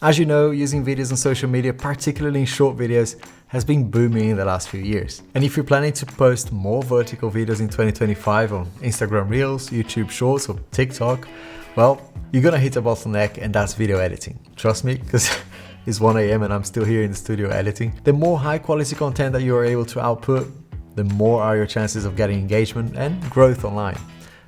As you know, using videos on social media, particularly in short videos, has been booming in the last few years. And if you're planning to post more vertical videos in 2025 on Instagram Reels, YouTube Shorts, or TikTok, well, you're gonna hit a bottleneck, and that's video editing. Trust me, because it's 1 AM and I'm still here in the studio editing. The more high quality content that you are able to output, the more are your chances of getting engagement and growth online.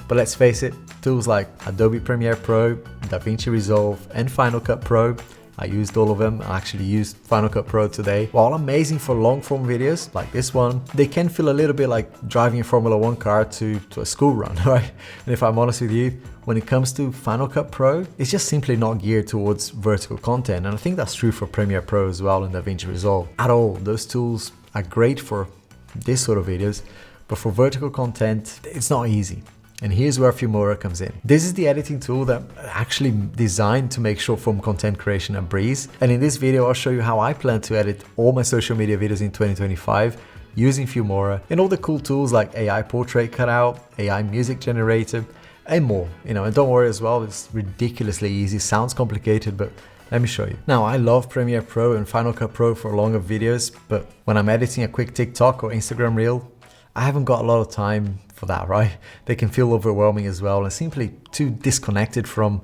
But let's face it, tools like Adobe Premiere Pro, DaVinci Resolve, and Final Cut Pro, I used all of them. I actually used Final Cut Pro today. While amazing for long form videos like this one, they can feel a little bit like driving a Formula 1 car to a school run, right? And if I'm honest with you, when it comes to Final Cut Pro, it's just simply not geared towards vertical content. And I think that's true for Premiere Pro as well and DaVinci Resolve. At all, those tools are great for this sort of videos, but for vertical content, it's not easy. And here's where filmora comes in. This is the editing tool that actually designed to make short form content creation a breeze. And in this video, I'll show you how I plan to edit all my social media videos in 2025 using filmora and all the cool tools like AI portrait cutout, AI music generator, and more. And don't worry as well, it's ridiculously easy. Sounds complicated, but let me show you. Now, I love Premiere Pro and Final Cut Pro for longer videos, but when I'm editing a quick TikTok or Instagram reel, I haven't got a lot of time for that, right? They can feel overwhelming as well and simply too disconnected from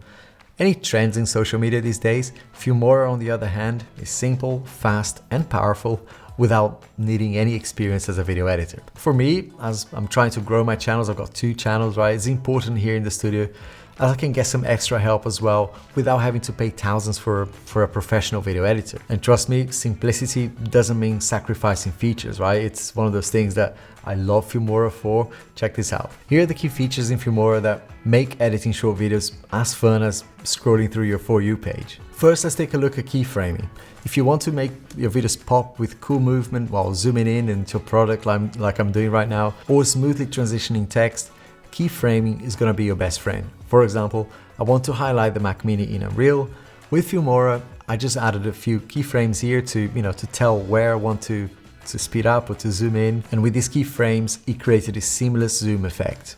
any trends in social media these days. Filmora, on the other hand, is simple, fast, and powerful without needing any experience as a video editor. For me, as I'm trying to grow my channels, I've got 2 channels, right? It's important here in the studio as I can get some extra help as well without having to pay thousands for a professional video editor. And trust me, simplicity doesn't mean sacrificing features, right? It's one of those things that I love filmora for. Check this out. Here are the key features in filmora that make editing short videos as fun as scrolling through your For You page. First, let's take a look at keyframing. If you want to make your videos pop with cool movement while zooming in into a product like I'm doing right now, or smoothly transitioning text, keyframing is going to be your best friend. For example, I want to highlight the Mac Mini in a reel. With filmora, I just added a few keyframes here to tell where I want to speed up or to zoom in. And with these keyframes, it created a seamless zoom effect.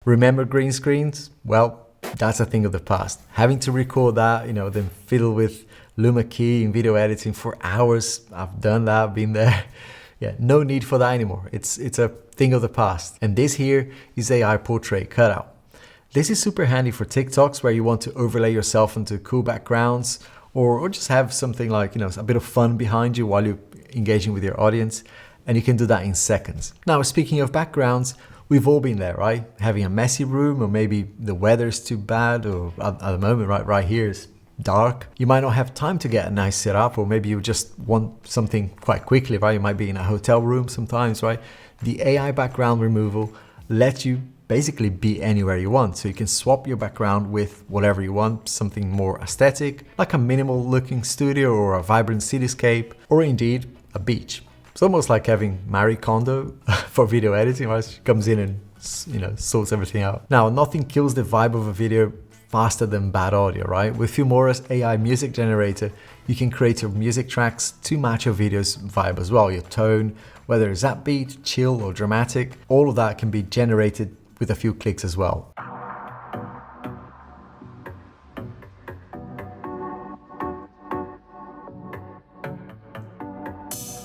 Remember green screens? Well, that's a thing of the past. Having to record that, then fiddle with Luma Key in video editing for hours. I've done that, I've been there. Yeah, no need for that anymore. It's a thing of the past. And this here is AI portrait cutout. This is super handy for TikToks where you want to overlay yourself into cool backgrounds or just have something like, a bit of fun behind you while you're engaging with your audience. And you can do that in seconds. Now, speaking of backgrounds, we've all been there, right? Having a messy room, or maybe the weather's too bad, or at the moment, right here is dark. You might not have time to get a nice setup, or maybe you just want something quite quickly, right? You might be in a hotel room sometimes, right? The AI background removal lets you basically be anywhere you want. So you can swap your background with whatever you want, something more aesthetic, like a minimal looking studio or a vibrant cityscape, or indeed a beach. It's almost like having Marie Kondo for video editing, right? She comes in and sorts everything out. Now, nothing kills the vibe of a video faster than bad audio, right? With filmora's AI music generator, you can create your music tracks to match your video's vibe as well. Your tone, whether it's upbeat, chill, or dramatic, all of that can be generated with a few clicks as well.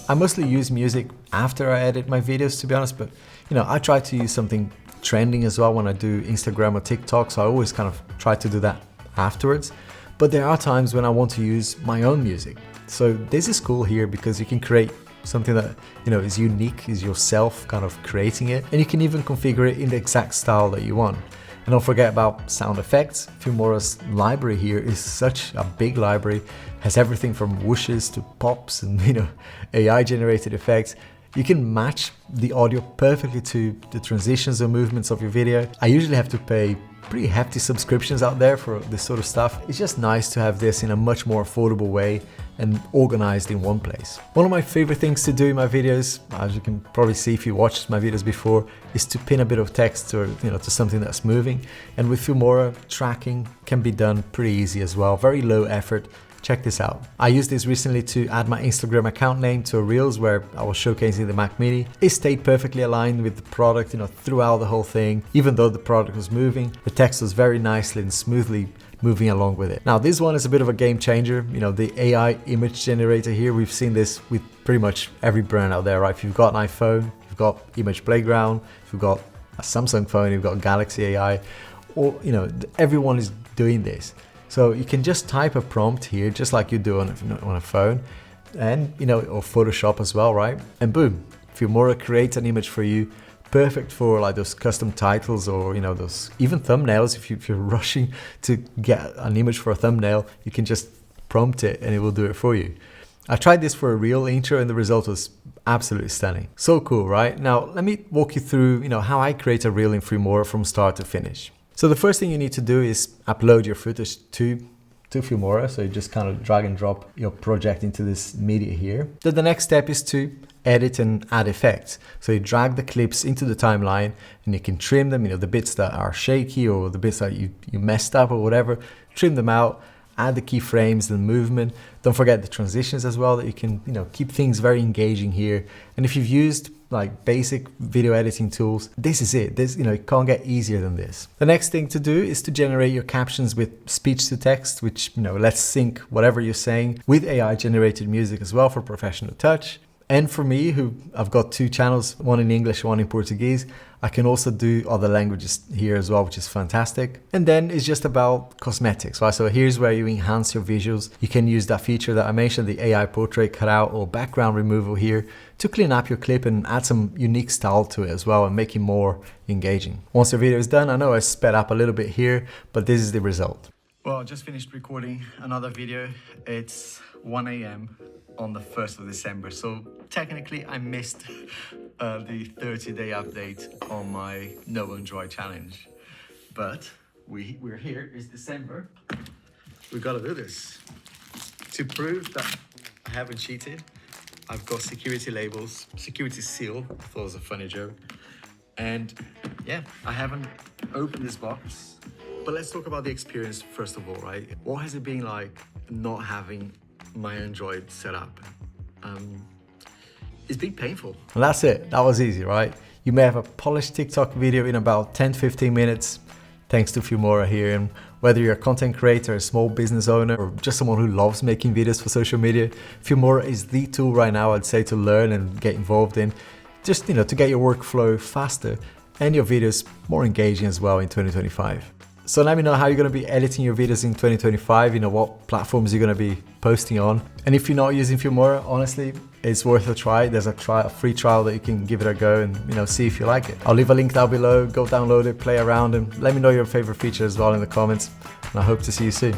I mostly use music after I edit my videos, to be honest, but I try to use something trending as well when I do Instagram or TikTok, so I always kind of try to do that afterwards. But there are times when I want to use my own music. So this is cool here because you can create something that is unique, is yourself kind of creating it, and you can even configure it in the exact style that you want. And don't forget about sound effects. Filmora's library here is such a big library, has everything from whooshes to pops and AI generated effects. You can match the audio perfectly to the transitions or movements of your video. I usually have to pay pretty hefty subscriptions out there for this sort of stuff. It's just nice to have this in a much more affordable way and organized in one place. One of my favorite things to do in my videos, as you can probably see if you watched my videos before, is to pin a bit of text or to something that's moving. And with filmora, tracking can be done pretty easy as well. Very low effort Check this out. I used this recently to add my Instagram account name to a Reels where I was showcasing the Mac Mini. It stayed perfectly aligned with the product, throughout the whole thing. Even though the product was moving, the text was very nicely and smoothly moving along with it. Now this one is a bit of a game changer. The AI image generator here, we've seen this with pretty much every brand out there, right? If you've got an iPhone, you've got Image Playground, if you've got a Samsung phone, you've got Galaxy AI, or everyone is doing this. So you can just type a prompt here, just like you do on a phone, and or Photoshop as well, right? And boom, Filmora creates an image for you, perfect for like those custom titles or those even thumbnails. If you're rushing to get an image for a thumbnail, you can just prompt it and it will do it for you. I tried this for a reel intro and the result was absolutely stunning. So cool, right? Now let me walk you through how I create a reel in Filmora from start to finish. So the first thing you need to do is upload your footage to Filmora. So you just kind of drag and drop your project into this media here. Then the next step is to edit and add effects. So you drag the clips into the timeline and you can trim them, the bits that are shaky or the bits that you messed up or whatever, trim them out, add the keyframes, the movement. Don't forget the transitions as well, that you can keep things very engaging here. And if you've used like basic video editing tools, this is it. It can't get easier than this. The next thing to do is to generate your captions with speech to text, which let's sync whatever you're saying with AI generated music as well for professional touch. And for me, who I've got 2 channels, one in English, one in Portuguese, I can also do other languages here as well, which is fantastic. And then it's just about cosmetics, right? So here's where you enhance your visuals. You can use that feature that I mentioned, the AI portrait cutout or background removal here, to clean up your clip and add some unique style to it as well and make it more engaging. Once your video is done, I know I sped up a little bit here, but this is the result. Well, I just finished recording another video. It's 1 a.m. on the 1st of December. So technically I missed the 30-day update on my No Enjoy challenge. But we're here, it's December. We gotta do this. To prove that I haven't cheated, I've got security labels, security seal, I thought it was a funny joke. And yeah, I haven't opened this box. But let's talk about the experience first of all, right? What has it been like not having my Android set up? It's been painful. And that's it, that was easy, right? You may have a polished TikTok video in about 10-15 minutes, thanks to Filmora here. And whether you're a content creator, a small business owner, or just someone who loves making videos for social media, Filmora is the tool right now, I'd say, to learn and get involved in. Just, to get your workflow faster and your videos more engaging as well in 2025. So let me know how you're going to be editing your videos in 2025, what platforms you're going to be posting on. And if you're not using Filmora, honestly, it's worth a try. There's a free trial that you can give it a go and see if you like it. I'll leave a link down below, go download it, play around, and let me know your favorite feature as well in the comments. And I hope to see you soon.